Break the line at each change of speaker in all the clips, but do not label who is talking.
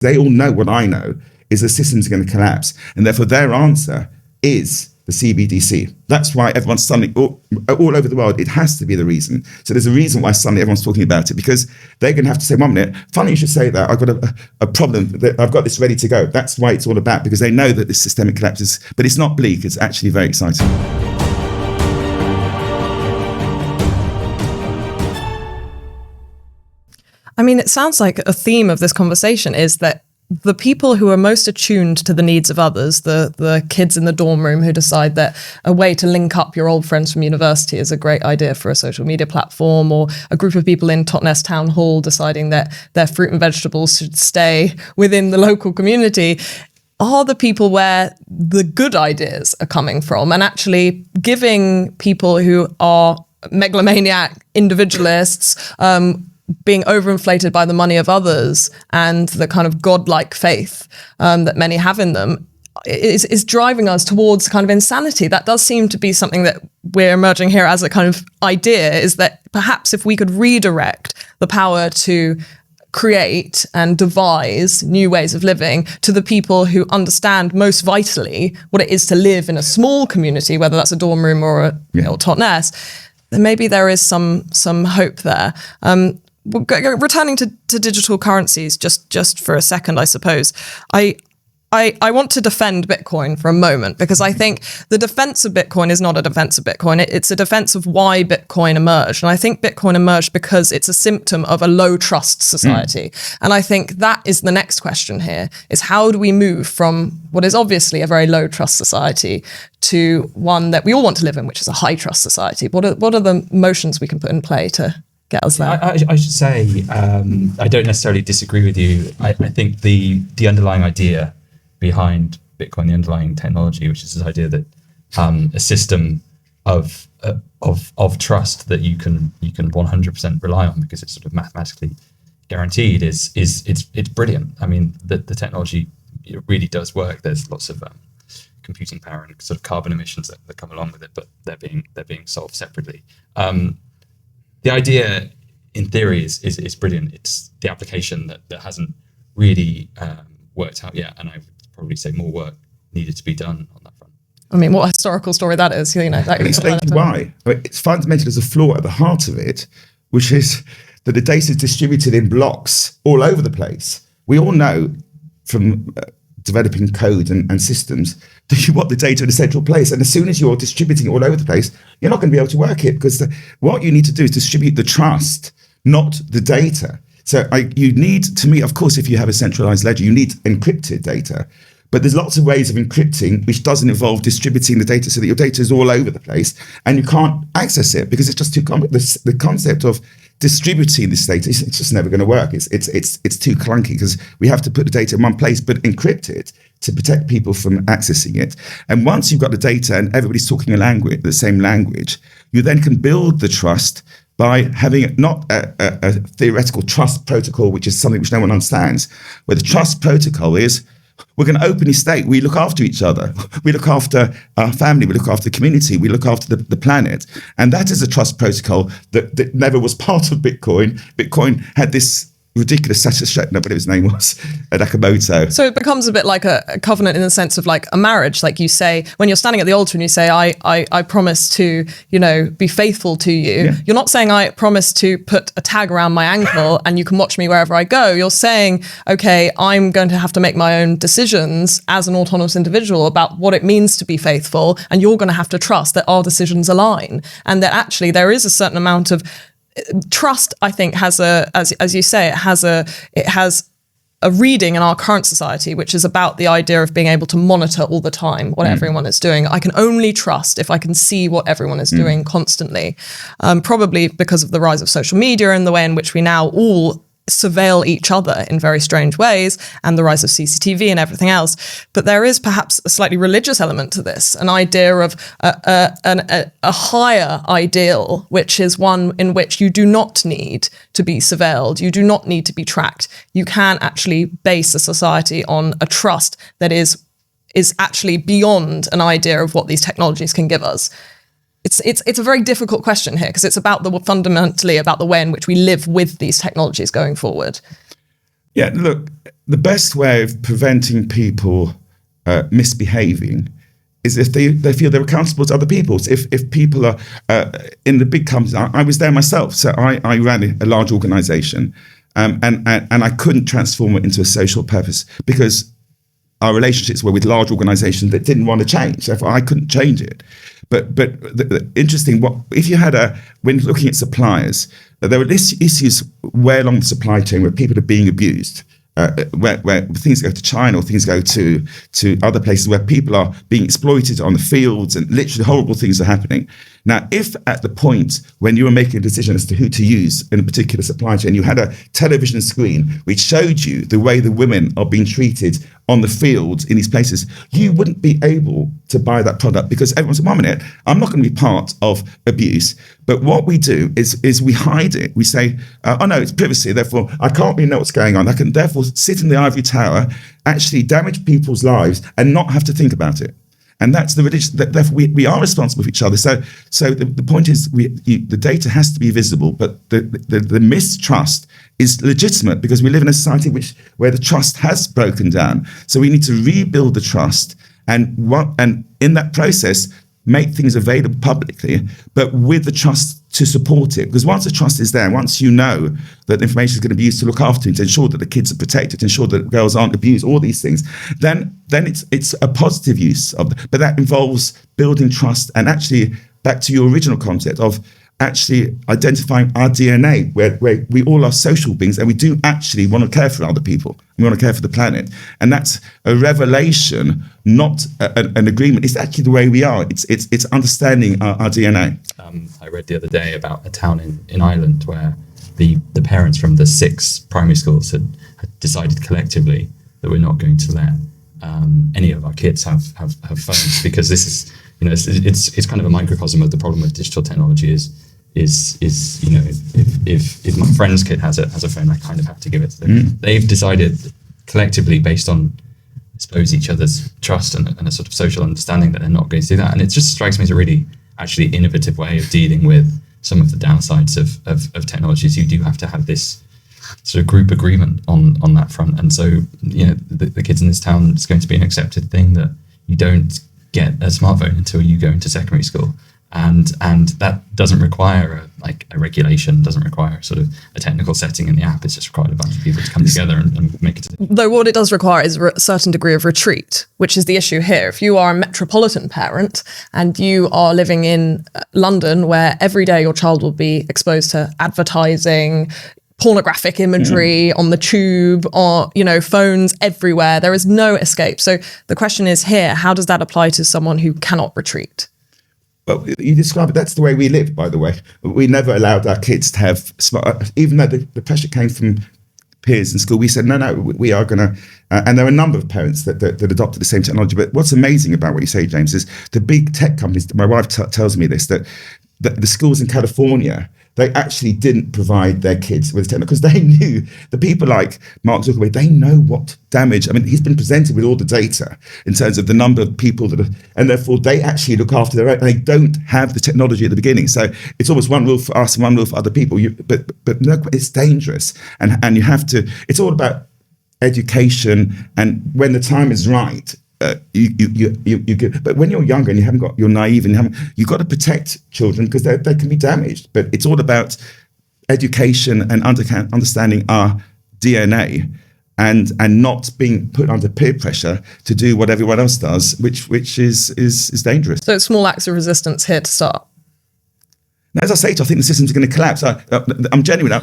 They all know what I know, is the system's going to collapse. And therefore their answer is the CBDC. That's why everyone's suddenly, all over the world, it has to be the reason. So there's a reason why suddenly everyone's talking about it, because they're going to have to say, 1 minute, funny you should say that, I've got a problem, I've got this ready to go. That's why it's all about, because they know that this systemic collapse is, but it's not bleak, it's actually very exciting.
I mean, it sounds like a theme of this conversation is that the people who are most attuned to the needs of others, the kids in the dorm room who decide that a way to link up your old friends from university is a great idea for a social media platform, or a group of people in Totnes Town Hall deciding that their fruit and vegetables should stay within the local community, are the people where the good ideas are coming from, and actually giving people who are megalomaniac individualists, being overinflated by the money of others and the kind of godlike faith that many have in them is driving us towards kind of insanity. That does seem to be something that we're emerging here as a kind of idea, is that perhaps if we could redirect the power to create and devise new ways of living to the people who understand most vitally what it is to live in a small community, whether that's a dorm room or a Totnes, then maybe there is some hope there. Returning to digital currencies just for a second, I suppose. I want to defend Bitcoin for a moment, because I think the defense of Bitcoin is not a defense of Bitcoin. It's a defense of why Bitcoin emerged. And I think Bitcoin emerged because it's a symptom of a low trust society. And I think that is the next question here, is how do we move from what is obviously a very low trust society to one that we all want to live in, which is a high trust society? What are the motions we can put in play to get us there?
I should say, I don't necessarily disagree with you. I think the underlying idea behind Bitcoin, the underlying technology, which is this idea that a system of trust that you can 100% rely on because it's sort of mathematically guaranteed, it's brilliant. I mean, the technology, it really does work. There's lots of computing power and sort of carbon emissions that come along with it, but they're being solved separately. The idea, in theory, is brilliant. It's the application that hasn't really worked out yet, and I would probably say more work needed to be done on that front.
I mean, what a historical story that is, you know. That
explain why. I mean, it's fundamental. There's a flaw at the heart of it, which is that the data is distributed in blocks all over the place. We all know from developing code and systems that you want the data in a central place, and as soon as you're distributing it all over the place, you're not going to be able to work it, because what you need to do is distribute the trust, not the data. So you need, to me, of course, if you have a centralized ledger, you need encrypted data, but there's lots of ways of encrypting which doesn't involve distributing the data so that your data is all over the place and you can't access it because it's just too complex. The concept of distributing this data, it's just never going to work. It's too clunky, because we have to put the data in one place but encrypt it to protect people from accessing it. And once you've got the data and everybody's talking the same language, you then can build the trust by having not a theoretical trust protocol, which is something which no one understands, where the trust protocol is, we're going to openly state we look after each other. We look after our family. We look after the community. We look after the planet. And that is a trust protocol that never was part of Bitcoin. Bitcoin had this ridiculous whatever his name was, Nakamoto.
So it becomes a bit like a covenant in the sense of like a marriage. Like you say, when you're standing at the altar and you say, I promise to, be faithful to you. Yeah. You're not saying I promise to put a tag around my ankle and you can watch me wherever I go. You're saying, okay, I'm going to have to make my own decisions as an autonomous individual about what it means to be faithful. And you're going to have to trust that our decisions align, and that actually there is a certain amount of trust. I think has as you say, it has a reading in our current society, which is about the idea of being able to monitor all the time what everyone is doing. I can only trust if I can see what everyone is doing constantly, probably because of the rise of social media and the way in which we now all surveil each other in very strange ways, and the rise of CCTV and everything else. But there is perhaps a slightly religious element to this, an idea of a higher ideal, which is one in which you do not need to be surveilled, you do not need to be tracked. You can actually base a society on a trust that is actually beyond an idea of what these technologies can give us. It's a very difficult question here, because it's fundamentally about the way in which we live with these technologies going forward.
Yeah, look, the best way of preventing people misbehaving is if they feel they're accountable to other people. So if people are in the big companies, I was there myself. So I ran a large organization, and I couldn't transform it into a social purpose because our relationships were with large organizations that didn't want to change. Therefore, I couldn't change it. But the interesting, if you had when looking at suppliers, there were issues way along the supply chain where people are being abused. Where things go to China or things go to other places where people are being exploited on the fields and literally horrible things are happening. Now, if at the point when you were making a decision as to who to use in a particular supply chain, you had a television screen which showed you the way the women are being treated on the fields in these places, you wouldn't be able to buy that product because everyone said, 1 minute, I'm not going to be part of abuse. But what we do is we hide it. We say, oh no, it's privacy, therefore I can't really know what's going on. I can therefore sit in the ivory tower, actually damage people's lives and not have to think about it. And that's the religion. Therefore, we are responsible for each other. So the point is, the data has to be visible, but the mistrust is legitimate because we live in a society where the trust has broken down. So we need to rebuild the trust, and in that process, make things available publicly, but with the trust to support it. Because once the trust is there, once you know that information is going to be used to look after you, to ensure that the kids are protected, to ensure that girls aren't abused, all these things, then it's a positive use of but that involves building trust and actually back to your original concept of actually identifying our DNA, where we all are social beings and we do actually want to care for other people. We want to care for the planet. And that's a revelation, not an agreement. It's actually the way we are. It's understanding our DNA.
I read the other day about a town in Ireland where the parents from the 6 primary schools had decided collectively that we're not going to let any of our kids have phones because this is, it's kind of a microcosm of the problem with digital technology is if my friend's kid has a phone, I kind of have to give it to them. They've decided collectively based on, I suppose, each other's trust and a sort of social understanding that they're not going to do that. And it just strikes me as a really actually innovative way of dealing with some of the downsides of technologies. You do have to have this sort of group agreement on that front. And so, the kids in this town, it's going to be an accepted thing that you don't get a smartphone until you go into secondary school. And that doesn't require a regulation, doesn't require sort of a technical setting in the app. It's just required a bunch of people to come together and make it.
Though what it does require is a certain degree of retreat, which is the issue here. If you are a metropolitan parent and you are living in London, where every day your child will be exposed to advertising, pornographic imagery on the tube, or phones everywhere, there is no escape. So the question is here, how does that apply to someone who cannot retreat?
Well, you describe it, that's the way we live, by the way. We never allowed our kids to have smart, even though the pressure came from peers in school, we said, no, we are going to, and there are a number of parents that adopted the same technology. But what's amazing about what you say, James, is the big tech companies, my wife tells me this, that the schools in California, they actually didn't provide their kids with technology because they knew the people like Mark Zuckerberg, they know what damage. I mean, he's been presented with all the data in terms of the number of people and therefore they actually look after their own. They don't have the technology at the beginning. So it's almost one rule for us and one rule for other people. But no, it's dangerous. And you have to, it's all about education. And when the time is right, you get, but when you're younger and you're naive and you've got to protect children because they can be damaged. But it's all about education and understanding our DNA and not being put under peer pressure to do what everyone else does, which is dangerous.
So it's small acts of resistance here to start.
Now, as I say, I think the system's going to collapse. I'm genuine.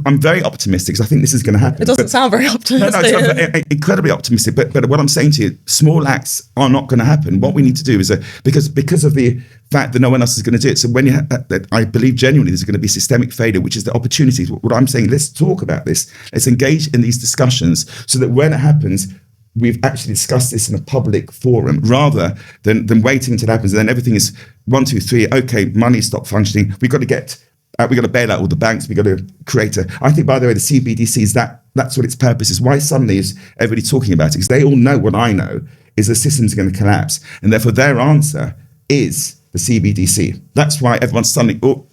I'm very optimistic because I think this is going to happen.
It doesn't sound very optimistic.
No, it's incredibly optimistic. But what I'm saying to you, small acts are not going to happen. What we need to do is because of the fact that no one else is going to do it. So when I believe genuinely there's going to be systemic failure, which is the opportunities. What I'm saying, let's talk about this. Let's engage in these discussions so that when it happens, we've actually discussed this in a public forum rather than waiting until it happens. And then everything is 1, 2, 3. Okay, money stopped functioning. We've got to bail out all the banks. We've got to create I think, by the way, the CBDCs, that's what its purpose is. Why suddenly is everybody talking about it? Because they all know what I know is the system's going to collapse. And therefore their answer is the CBDC. That's why everyone's suddenly, all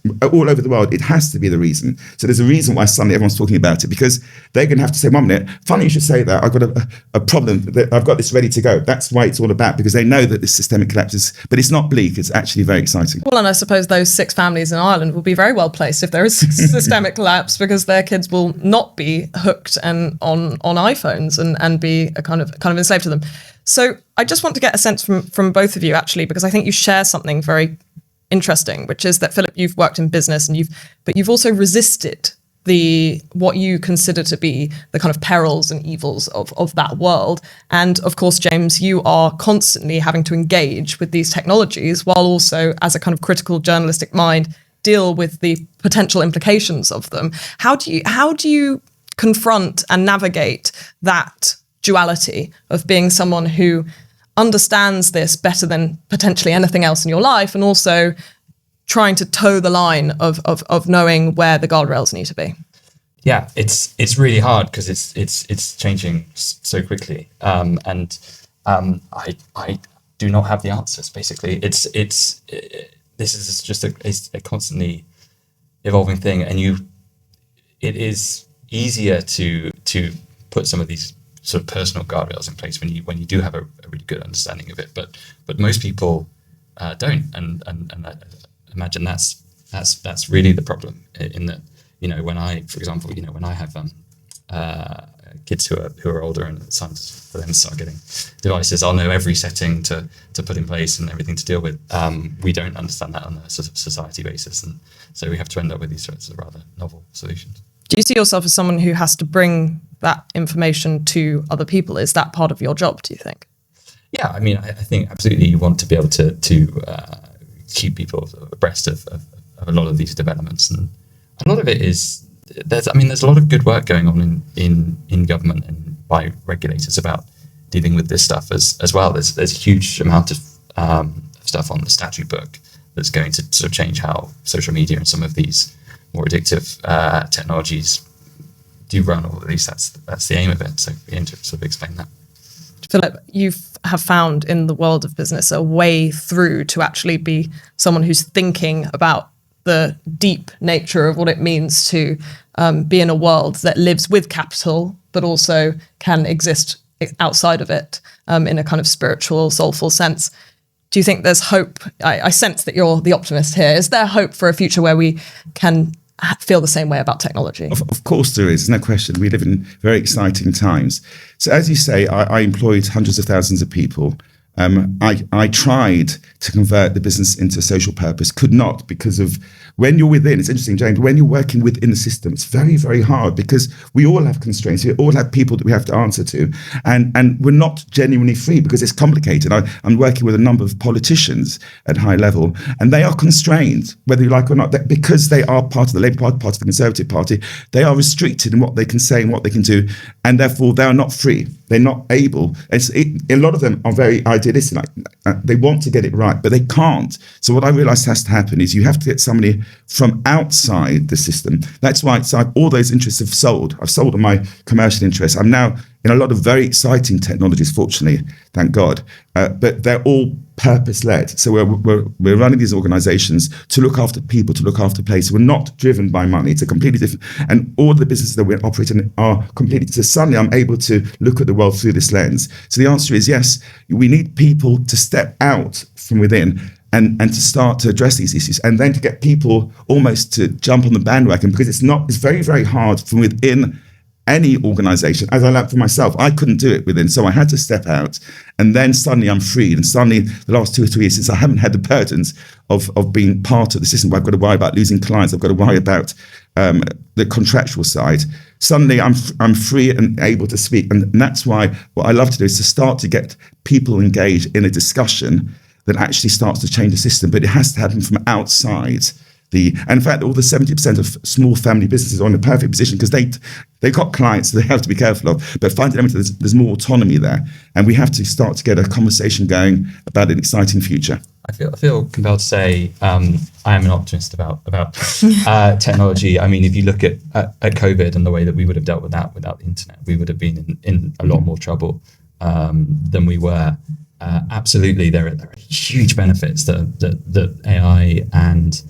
over the world, it has to be the reason. So there's a reason why suddenly everyone's talking about it, because they're going to have to say, 1 minute, funny you should say that, I've got a problem, that I've got this ready to go. That's why it's all about, because they know that this systemic collapse is, but it's not bleak, it's actually very exciting.
Well, and I suppose those 6 families in Ireland will be very well placed if there is systemic collapse, because their kids will not be hooked and on iPhones and be a kind of enslaved to them. So I just want to get a sense from both of you, actually, because I think you share something very interesting, which is that, Philip, you've worked in business but you've also resisted what you consider to be the kind of perils and evils of that world. And of course, James, you are constantly having to engage with these technologies while also, as a kind of critical journalistic mind, deal with the potential implications of them. How do you confront and navigate that duality of being someone who understands this better than potentially anything else in your life, and also trying to toe the line of knowing where the guardrails need to be?
Yeah, it's really hard because it's changing so quickly, and I do not have the answers. Basically, this is just a constantly evolving thing, and it is easier to put some of these sort of personal guardrails in place when you do have a really good understanding of it, but most people don't, and I imagine that's really the problem. In that, when I, for example, when I have kids who are older, and it's time for them to start getting devices, I'll know every setting to put in place and everything to deal with. We don't understand that on a sort of society basis, and so we have to end up with these sorts of rather novel solutions.
Do you see yourself as someone who has to bring that information to other people? Is that part of your job, do you think?
Yeah, I mean, I think absolutely you want to be able to keep people abreast of a lot of these developments, and a lot of it is there's a lot of good work going on in government and by regulators about dealing with this stuff as well. There's a huge amount of stuff on the statute book that's going to sort of change how social media and some of these more addictive technologies do run all of these. That's the aim of it. So we aim to sort of explain that.
Philip, you have found in the world of business a way through to actually be someone who's thinking about the deep nature of what it means to be in a world that lives with capital, but also can exist outside of it in a kind of spiritual, soulful sense. Do you think there's hope? I sense that you're the optimist here. Is there hope for a future where we can feel the same way about technology?
Of course there is, no question. We live in very exciting times. So as you say, I employed hundreds of thousands of people. I tried to convert the business into a social purpose, could not, because of when you're within, it's interesting, James, when you're working within the system, it's very, very hard because we all have constraints. We all have people that we have to answer to, and we're not genuinely free because it's complicated. I'm working with a number of politicians at high level, and they are constrained, whether you like or not, because they are part of the Labour Party, part of the Conservative Party. They are restricted in what they can say and what they can do, and therefore they are not free. They're not able. A lot of them are very idealistic. They want to get it right, but they can't. So what I realised has to happen is you have to get somebody from outside the system. That's why all those interests have sold. I've sold all my commercial interests. I'm now in a lot of very exciting technologies, fortunately, thank God. But they're all purpose-led. So we're running these organizations to look after people, to look after places. We're not driven by money. It's a completely different, and all the businesses that we're operating are completely, so suddenly I'm able to look at the world through this lens. So the answer is yes, we need people to step out from within and to start to address these issues, and then to get people almost to jump on the bandwagon, because it's very, very hard from within any organization. As I learned for myself, I couldn't do it within, so I had to step out, and then suddenly I'm freed. And suddenly, the last 2 or 3 years, since I haven't had the burdens of being part of the system, where I've got to worry about losing clients, I've got to worry about the contractual side. Suddenly, I'm free and able to speak, and that's why what I love to do is to start to get people engaged in a discussion that actually starts to change the system. But it has to happen from outside. And in fact, all the 70% of small family businesses are in a perfect position because they've got clients that they have to be careful of. But fundamentally, there's more autonomy there, and we have to start to get a conversation going about an exciting future.
I feel compelled to say I am an optimist about technology. I mean, if you look at COVID and the way that we would have dealt with that without the internet, we would have been in a lot more trouble than we were. Absolutely, there are huge benefits that AI and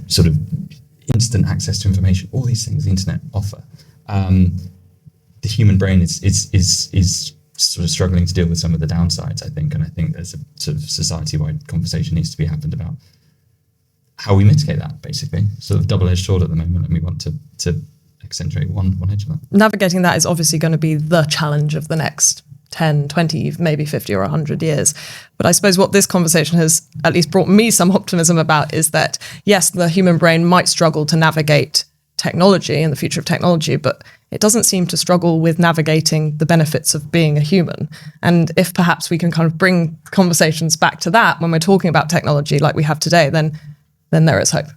sort of instant access to information, all these things the internet offer, the human brain is sort of struggling to deal with some of the downsides, I think. And I think there's a sort of society-wide conversation needs to be happened about how we mitigate that, basically. Sort of double-edged sword at the moment, and we want to accentuate one edge of that.
Navigating that is obviously going to be the challenge of the next 10, 20, maybe 50 or 100 years. But I suppose what this conversation has at least brought me some optimism about is that, yes, the human brain might struggle to navigate technology and the future of technology, but it doesn't seem to struggle with navigating the benefits of being a human. And if perhaps we can kind of bring conversations back to that when we're talking about technology like we have today, then there is hope.